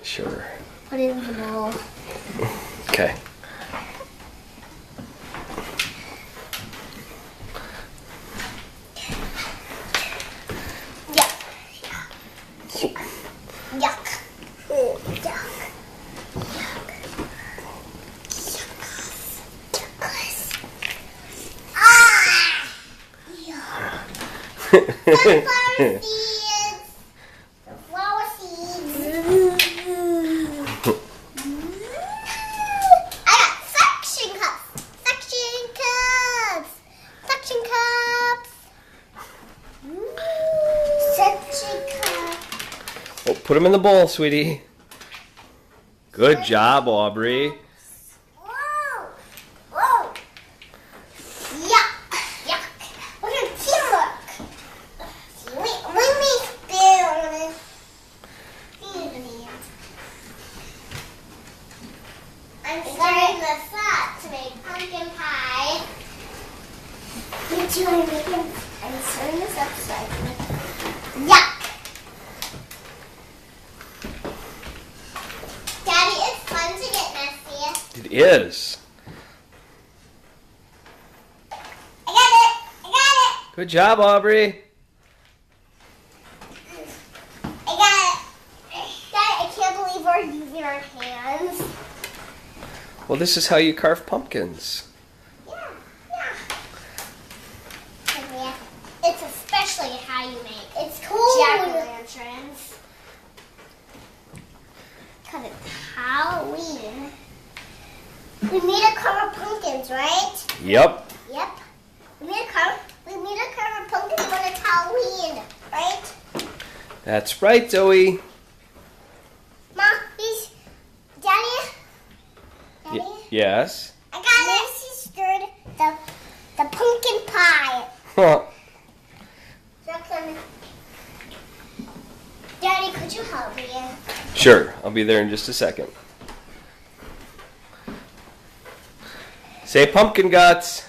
Sure. Put it in the bowl. Okay. Yuck. Yuck. Yuck. Sunflower seeds. Sunflower seeds. I got suction cups. Suction cups. Suction cups. Suction cups. Oh, put them in the bowl, sweetie. Good job, Aubrey. Whoa. Whoa. Yuck. Yuck. Look at teamwork. Let me spoon. I'm stirring this up to make pumpkin pie. I'm stirring this up so I can make yuck. Daddy, it's fun to get messy. It is. I got it. I got it. Good job, Aubrey. I got it. Dad, I can't believe we're using our hands. Well, this is how you carve pumpkins. Yeah. It's especially how you make jack-o'-lanterns. Because it's Halloween. We need to carve pumpkins, right? Yep. Yep. We need to carve pumpkins when it's Halloween, right? That's right, Zoe. Mom, Daddy? Yes. I got Nancy stirred the pumpkin pie. Huh. Daddy, could you help me? Sure. I'll be there in just a second. Say pumpkin guts.